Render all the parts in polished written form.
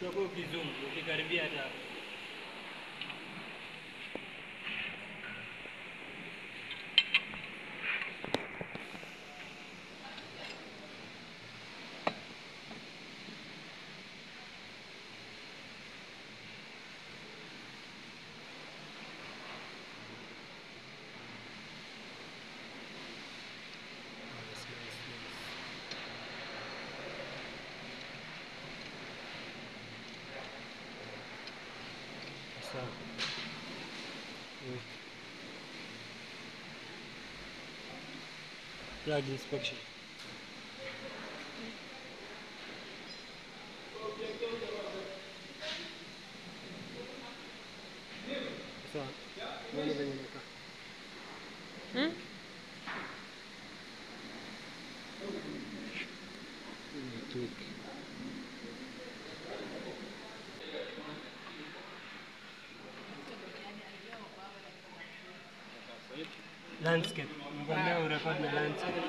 Utakuwa ukizungu ukikaribia hata plug inspection. Sawa. Mbona venye inakaa? Landscape. Mbona urekodi na landscape?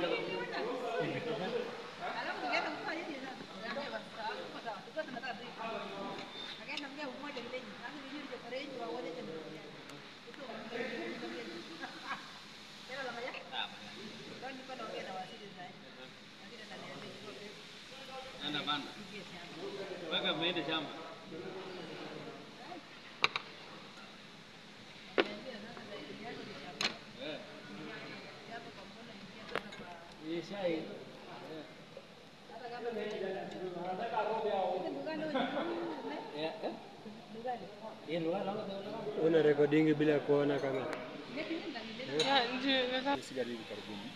Anda banda. Mpaka mnaenda shamba. Una recording bila kuona kama. Sigari hivi karibuni.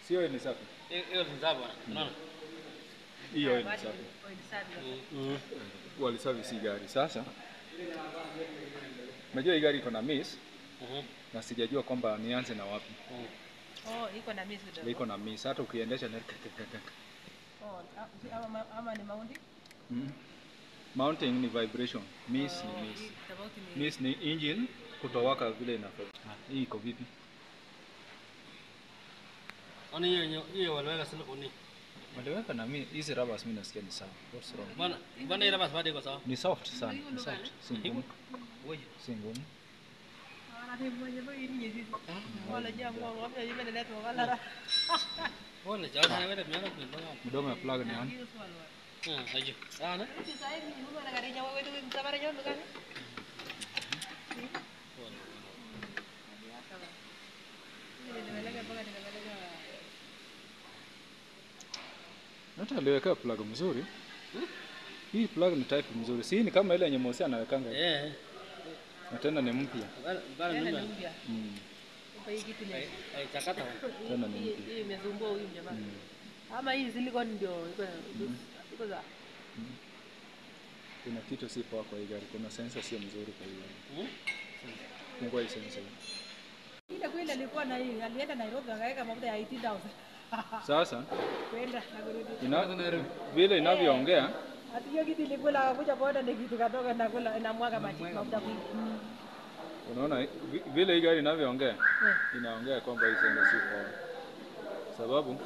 Sio ni safi. Hiyo ni safi bwana. Unaona? Hiyo ni safi. Waliservice gari. Sasa unajua hii gari iko na miss. Na sijajua kwamba nianze na wapi. Iko na miss kidogo. Iko na miss hata ukiendesha na ama ni mounting? Mounting ni vibration, miss ni miss. Miss ni engine kutowaka vile inafaa. Hii iko vipi? Oni hiyo waliweka silikoni. Waliweka na mimi hizi rubbers mimi nasikia ni sawa. What's wrong? Bwana ile basi bado iko sawa. Ni soft sana, ni soft. Si ngumu. Wewe Si ngumu. Wala jamu wapi imeleta wala. Bwana jamaa wewe mmeona kuondoka. Mdomo ya plug ni on. Aje. Sana. Sasa hivi huko na gari nyawa wewe msafara nyondo gani? Hata aliweka plug mzuri. Hii plug ni type mzuri. Si ni kama ile yenye Mosi anawekanga. Na tena ni mpya. Bana ni mpya. Kwa hii kitu ni chakata. Tena ni mpya. Hii imezumbua huyu jamaa. Ama hii silicone ndio iko za. Kuna kitu si poa kwa hii gari. Kuna sensor sio mzuri kwa hii gari. Fungua hii sensor. Ile kwenda alikuwa na hii, alienda Nairobi akaweka mafuta ya 80,000. Sasa Kwenda na kurudi. Vile inavyoongea Ati hiyo kitu ilikuwa kuja boda ni kitu katoka na kula na mwaga mafuta kwingi. Unaona vile hii gari inavyoongea inaongea kwamba hii sensor si poa. Sababu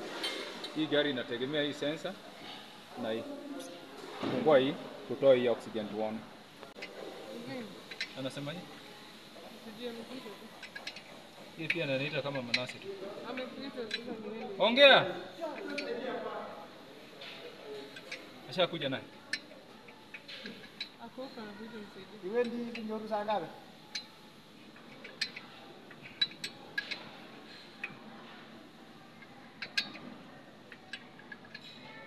hii gari inategemea hii sensor na hii. Fungua hii kutoa hii oxygen tuone. Anasemaje? Hii pia ananiita kama Manase tu. Ongea. Asha kuja naye. Akoka na kuja msaidie. Iwe ndi nyoru saa ngapi?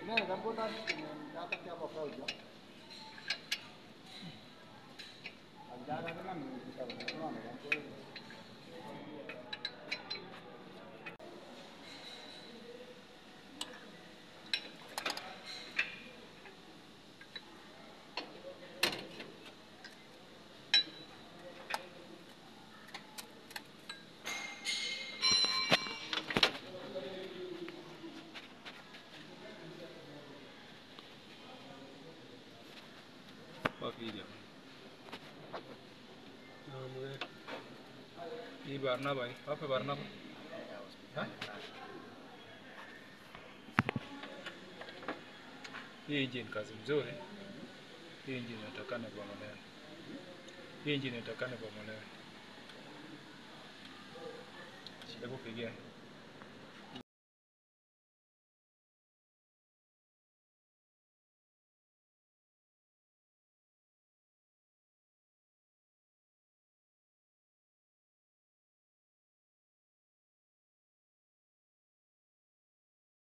Nene kampunda hata kia kwa kauja. Anjana kama mnikitabu. Unaona kampunda. Video. Hii Barnaba, wapi Barnaba? Hii engine kazi mzuri. Hii engine inatakana bomolewe. Hii engine inatakana bomolewe. Sitakupigia.